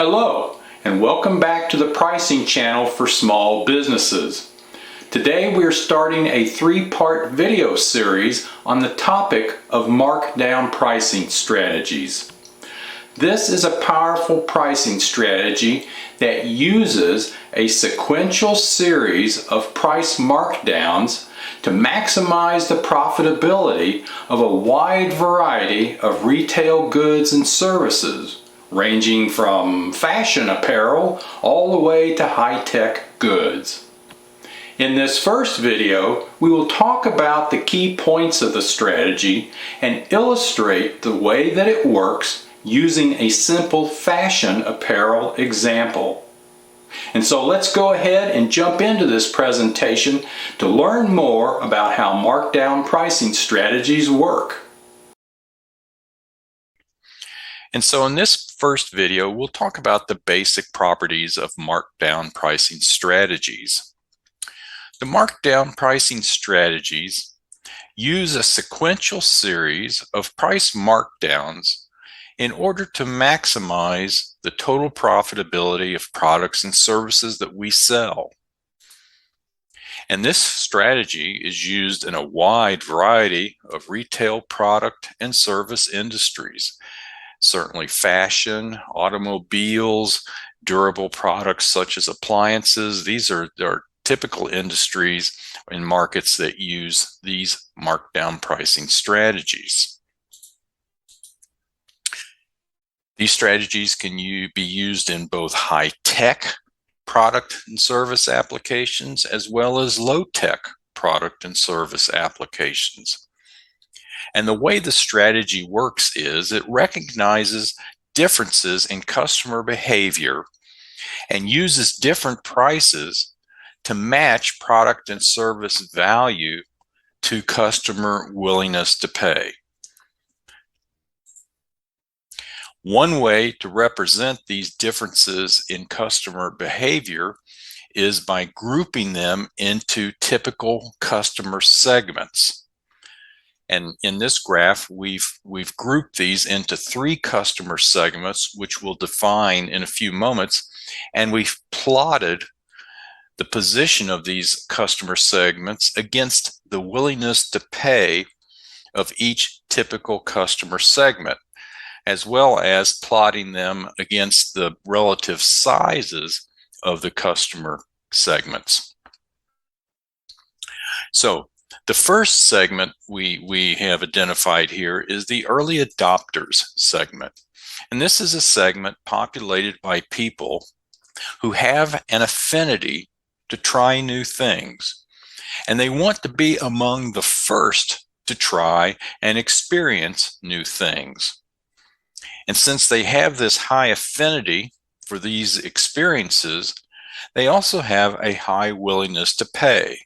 Hello, and welcome back to the pricing channel for small businesses. Today we are starting a three-part video series on the topic of markdown pricing strategies. This is a powerful pricing strategy that uses a sequential series of price markdowns to maximize the profitability of a wide variety of retail goods and services, ranging from fashion apparel all the way to high-tech goods. In this first video, we will talk about the key points of the strategy and illustrate the way that it works using a simple fashion apparel example. And so let's go ahead and jump into this presentation to learn more about how markdown pricing strategies work. And so in this first video, we'll talk about the basic properties of markdown pricing strategies. The markdown pricing strategies use a sequential series of price markdowns in order to maximize the total profitability of products and services that we sell. And this strategy is used in a wide variety of retail product and service industries. Certainly fashion, automobiles, durable products such as appliances. These are typical industries and markets that use these markdown pricing strategies. These strategies can be used in both high-tech product and service applications as well as low-tech product and service applications. And the way the strategy works is it recognizes differences in customer behavior and uses different prices to match product and service value to customer willingness to pay. One way to represent these differences in customer behavior is by grouping them into typical customer segments. And in this graph, we've grouped these into three customer segments, which we'll define in a few moments. And we've plotted the position of these customer segments against the willingness to pay of each typical customer segment, as well as plotting them against the relative sizes of the customer segments. So the first segment we have identified here is the early adopters segment. And this is a segment populated by people who have an affinity to try new things. And they want to be among the first to try and experience new things. And since they have this high affinity for these experiences, they also have a high willingness to pay.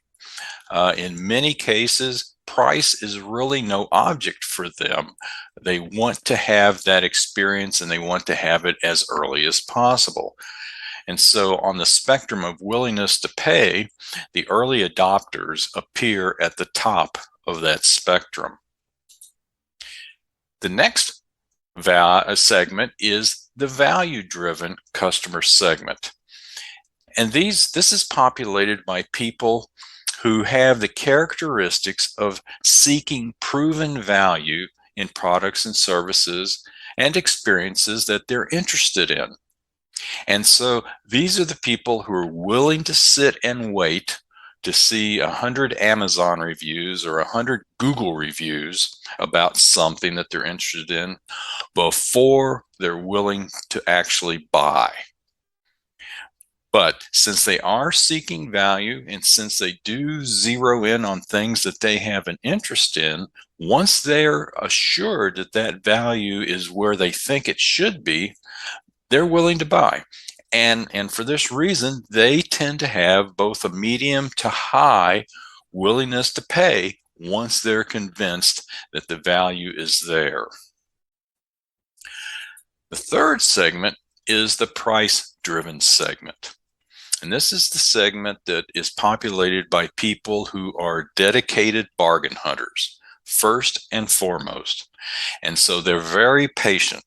In many cases, price is really no object for them. They want to have that experience and they want to have it as early as possible. And so on the spectrum of willingness to pay, the early adopters appear at the top of that spectrum. The next segment is the value-driven customer segment. And this is populated by people who have the characteristics of seeking proven value in products and services and experiences that they're interested in. And so these are the people who are willing to sit and wait to see 100 Amazon reviews or 100 Google reviews about something that they're interested in before they're willing to actually buy. But since they are seeking value and since they do zero in on things that they have an interest in, once they're assured that that value is where they think it should be, they're willing to buy. And for this reason, they tend to have both a medium to high willingness to pay once they're convinced that the value is there. The third segment is the price-driven segment. And this is the segment that is populated by people who are dedicated bargain hunters, first and foremost. And so they're very patient.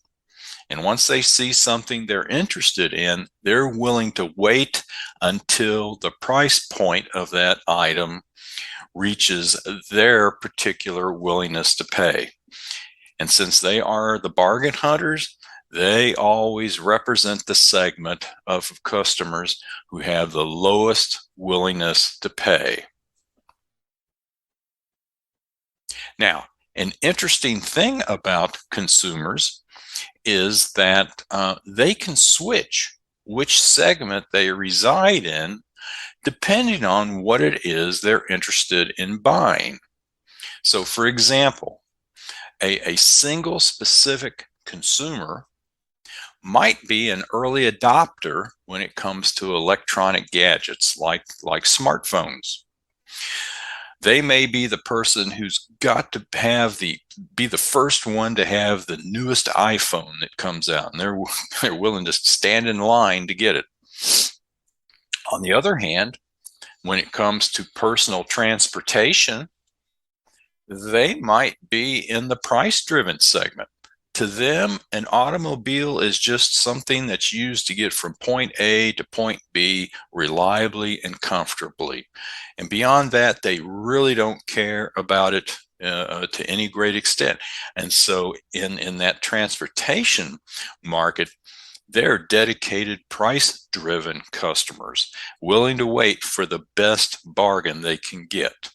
And once they see something they're interested in, they're willing to wait until the price point of that item reaches their particular willingness to pay. And since they are the bargain hunters, they always represent the segment of customers who have the lowest willingness to pay. Now, an interesting thing about consumers is that they can switch which segment they reside in depending on what it is they're interested in buying. So, for example, a single specific consumer might be an early adopter when it comes to electronic gadgets like smartphones. They may be the person who's got to be the first one to have the newest iPhone that comes out, and they're willing to stand in line to get it. On the other hand, when it comes to personal transportation, they might be in the price-driven segment. To them, an automobile is just something that's used to get from point A to point B reliably and comfortably. And beyond that, they really don't care about it to any great extent. And so in that transportation market, they're dedicated price-driven customers, willing to wait for the best bargain they can get.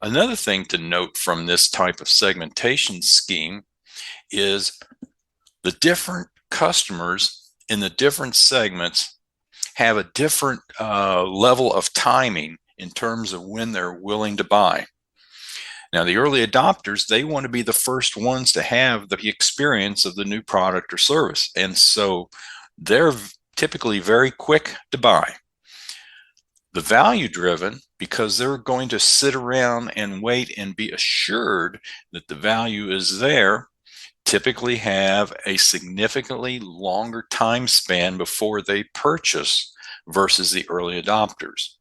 Another thing to note from this type of segmentation scheme is the different customers in the different segments have a different level of timing in terms of when they're willing to buy. Now, the early adopters, they want to be the first ones to have the experience of the new product or service. And so they're typically very quick to buy. The value driven, because they're going to sit around and wait and be assured that the value is there, typically have a significantly longer time span before they purchase versus the early adopters.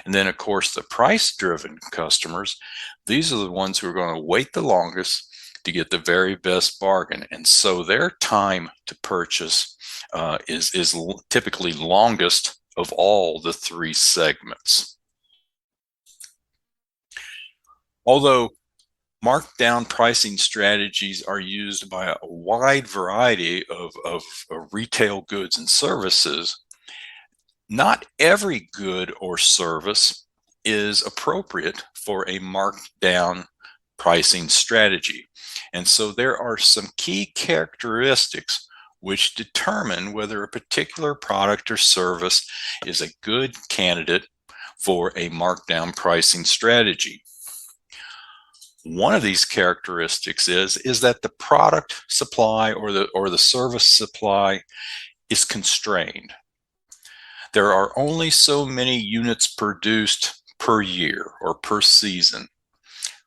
And then, of course, the price-driven customers, these are the ones who are going to wait the longest to get the very best bargain. And so their time to purchase is typically longest of all the three segments. Although markdown pricing strategies are used by a wide variety of retail goods and services, not every good or service is appropriate for a markdown pricing strategy. And so there are some key characteristics which determine whether a particular product or service is a good candidate for a markdown pricing strategy. One of these characteristics is that the product supply or the service supply is constrained. There are only so many units produced per year or per season.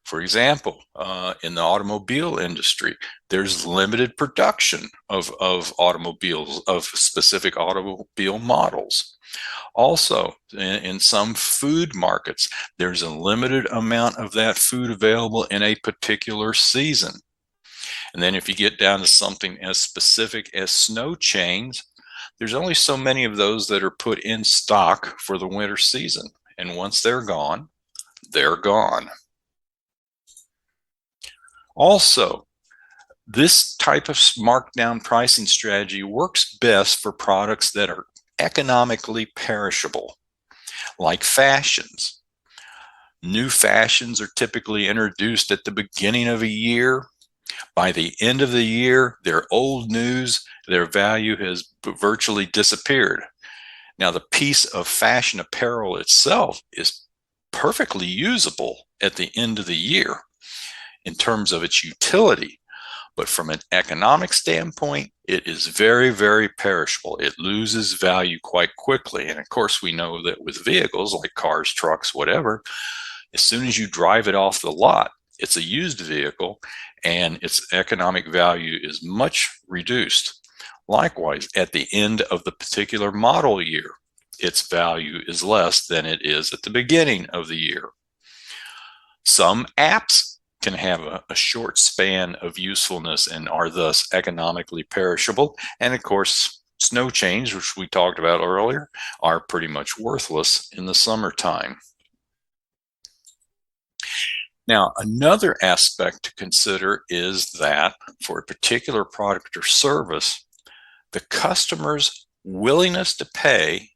For example, in the automobile industry, there's limited production of automobiles, of specific automobile models. Also, in some food markets, there's a limited amount of that food available in a particular season. And then if you get down to something as specific as snow chains, there's only so many of those that are put in stock for the winter season. And once they're gone, they're gone. Also, this type of markdown pricing strategy works best for products that are economically perishable, like fashions. New fashions are typically introduced at the beginning of a year. By the end of the year, they're old news, their value has virtually disappeared. Now, the piece of fashion apparel itself is perfectly usable at the end of the year in terms of its utility. But from an economic standpoint, it is very, very perishable. It loses value quite quickly. And of course, we know that with vehicles like cars, trucks, whatever, as soon as you drive it off the lot, it's a used vehicle and its economic value is much reduced. Likewise, at the end of the particular model year, its value is less than it is at the beginning of the year. Some apps can have a short span of usefulness and are thus economically perishable. And of course, snow chains, which we talked about earlier, are pretty much worthless in the summertime. Now, another aspect to consider is that for a particular product or service, the customer's willingness to pay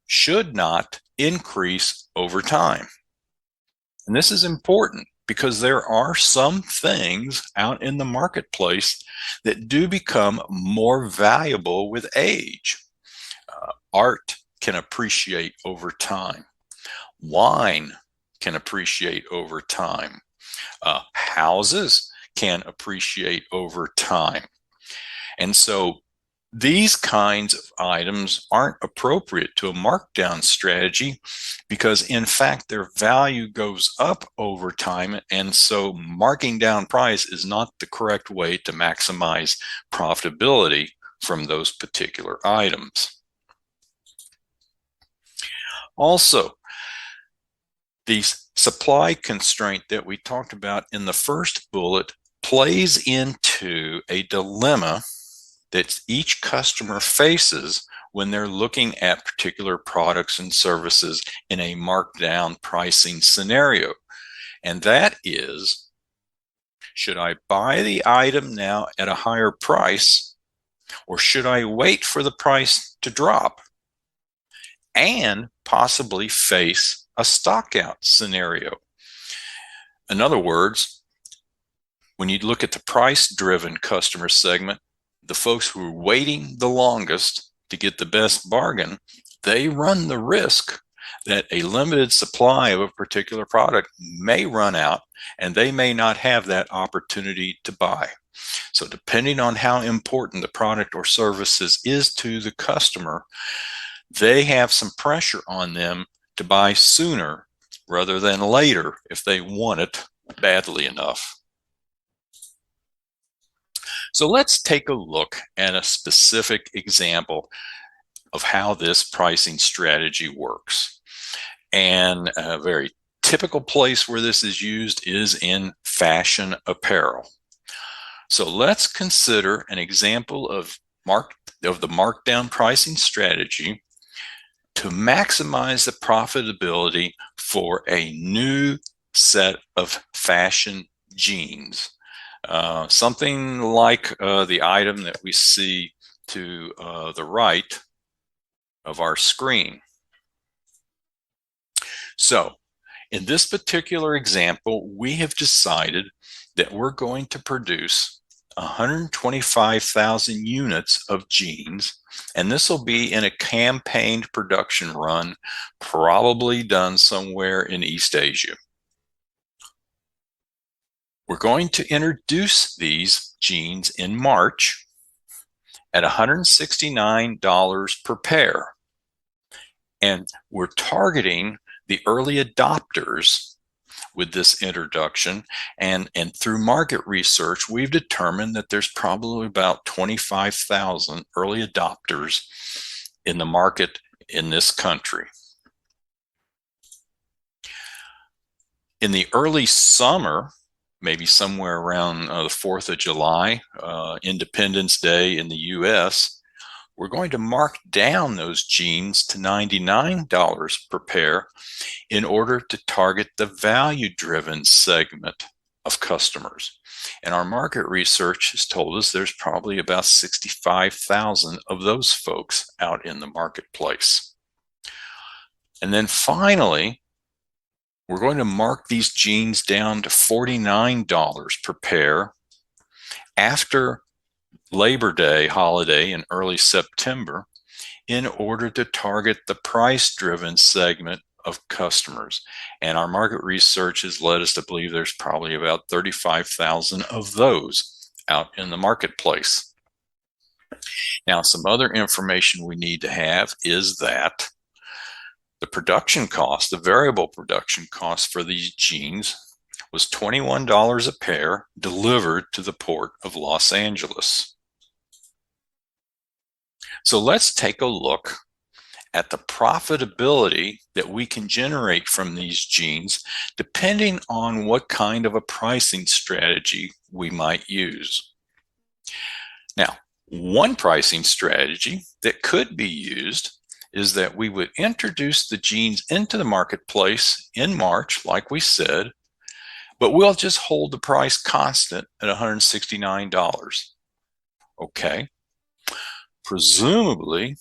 should not increase over time. And this is important because there are some things out in the marketplace that do become more valuable with age. Art can appreciate over time. Wine can appreciate over time. Houses can appreciate over time. And so these kinds of items aren't appropriate to a markdown strategy because, in fact, their value goes up over time. And so marking down price is not the correct way to maximize profitability from those particular items. Also, the supply constraint that we talked about in the first bullet plays into a dilemma that each customer faces when they're looking at particular products and services in a markdown pricing scenario. And that is, should I buy the item now at a higher price, or should I wait for the price to drop and possibly face a stockout scenario? In other words, when you look at the price-driven customer segment, the folks who are waiting the longest to get the best bargain, they run the risk that a limited supply of a particular product may run out and they may not have that opportunity to buy. So depending on how important the product or services is to the customer, they have some pressure on them to buy sooner rather than later if they want it badly enough. So let's take a look at a specific example of how this pricing strategy works. And a very typical place where this is used is in fashion apparel. So let's consider an example of the markdown pricing strategy to maximize the profitability for a new set of fashion jeans. Something like the item that we see to the right of our screen. So in this particular example, we have decided that we're going to produce 125,000 units of jeans, and this will be in a campaigned production run, probably done somewhere in East Asia. We're going to introduce these jeans in March at $169 per pair. And we're targeting the early adopters with this introduction. And through market research, we've determined that there's probably about 25,000 early adopters in the market in this country. In the early summer, maybe somewhere around the 4th of July, Independence Day in the US, we're going to mark down those jeans to $99 per pair in order to target the value-driven segment of customers. And our market research has told us there's probably about 65,000 of those folks out in the marketplace. And then finally, we're going to mark these jeans down to $49 per pair after Labor Day holiday in early September in order to target the price-driven segment of customers. And our market research has led us to believe there's probably about 35,000 of those out in the marketplace. Now, some other information we need to have is that the production cost, the variable production cost for these jeans was $21 a pair delivered to the port of Los Angeles. So let's take a look at the profitability that we can generate from these jeans, depending on what kind of a pricing strategy we might use. Now, one pricing strategy that could be used is that we would introduce the jeans into the marketplace in March, like we said, but we'll just hold the price constant at $169. Okay. Presumably,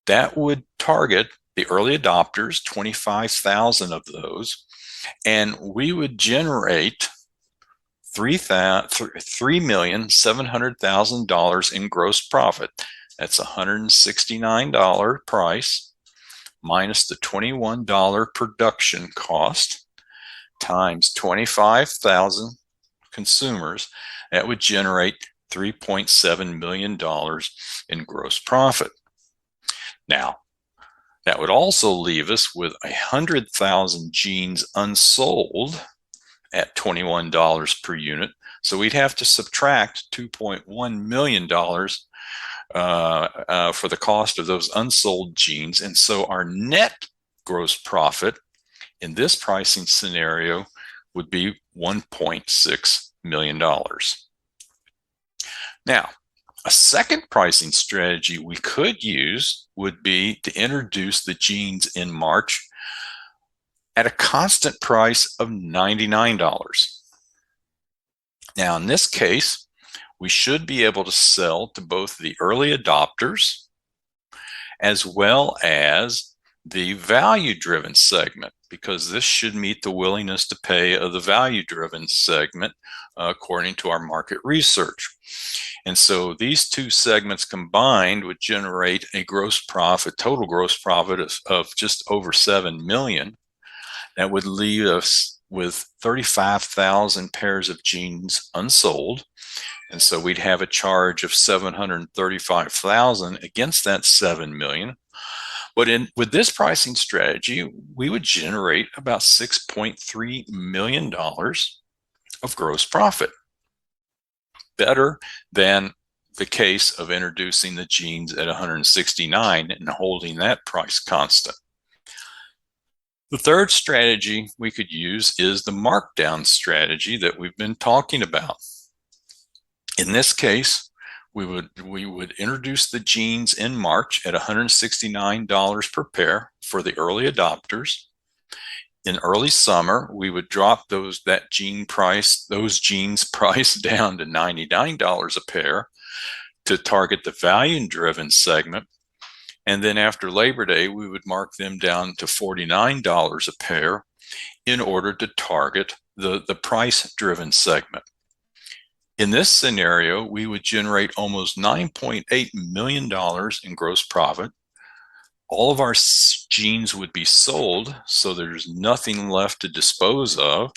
that would target the early adopters, 25,000 of those, and we would generate $3,700,000 in gross profit. That's $169 price minus the $21 production cost times 25,000 consumers. That would generate $3.7 million in gross profit. Now, that would also leave us with 100,000 jeans unsold at $21 per unit. So we'd have to subtract $2.1 million for the cost of those unsold jeans. And so our net gross profit in this pricing scenario would be $1.6 million. Now, a second pricing strategy we could use would be to introduce the jeans in March at a constant price of $99. Now, in this case, we should be able to sell to both the early adopters as well as the value-driven segment, because this should meet the willingness to pay of the value-driven segment according to our market research. And so these two segments combined would generate a gross profit, total gross profit of just over 7 million. That would leave us with 35,000 pairs of jeans unsold. And so we'd have a charge of 735,000 against that 7 million. But with this pricing strategy, we would generate about $6.3 million of gross profit. Better than the case of introducing the jeans at 169 and holding that price constant. The third strategy we could use is the markdown strategy that we've been talking about. In this case, we would introduce the jeans in March at $169 per pair for the early adopters. In early summer, we would drop those jeans price down to $99 a pair to target the value-driven segment. And then after Labor Day, we would mark them down to $49 a pair in order to target the price-driven segment. In this scenario, we would generate almost $9.8 million in gross profit. All of our jeans would be sold, so there's nothing left to dispose of.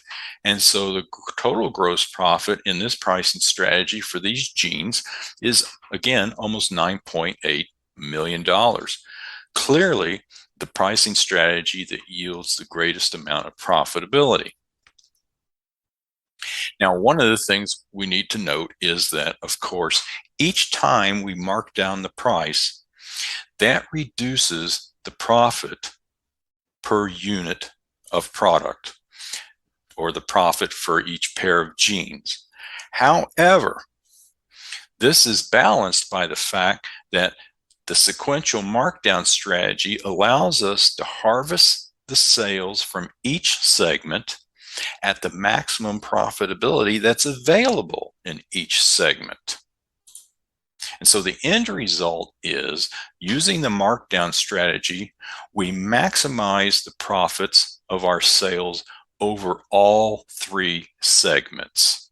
And so the total gross profit in this pricing strategy for these jeans is, again, almost $9.8 million. Clearly, the pricing strategy that yields the greatest amount of profitability. Now, one of the things we need to note is that, of course, each time we mark down the price, that reduces the profit per unit of product, or the profit for each pair of jeans. However, this is balanced by the fact that the sequential markdown strategy allows us to harvest the sales from each segment at the maximum profitability that's available in each segment. And so the end result is, using the markdown strategy, we maximize the profits of our sales over all three segments.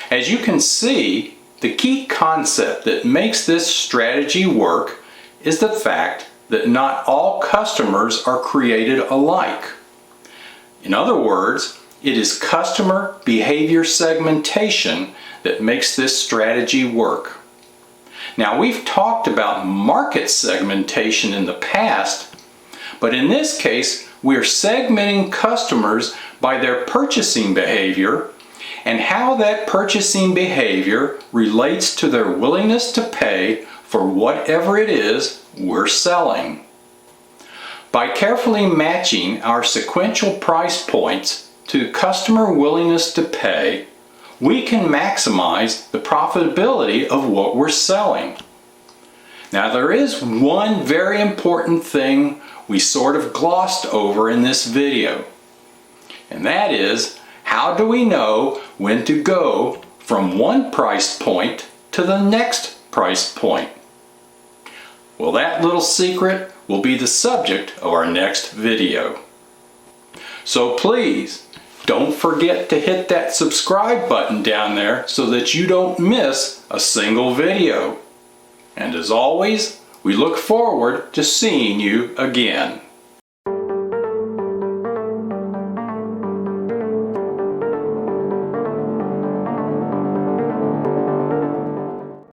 As you can see, the key concept that makes this strategy work is the fact that not all customers are created alike. In other words, it is customer behavior segmentation that makes this strategy work. Now, we've talked about market segmentation in the past, but in this case, we're segmenting customers by their purchasing behavior and how that purchasing behavior relates to their willingness to pay for whatever it is we're selling. By carefully matching our sequential price points to customer willingness to pay, we can maximize the profitability of what we're selling. Now, there is one very important thing we sort of glossed over in this video, and that is, how do we know when to go from one price point to the next price point? Well, that little secret will be the subject of our next video. So please, don't forget to hit that subscribe button down there so that you don't miss a single video. And as always, we look forward to seeing you again.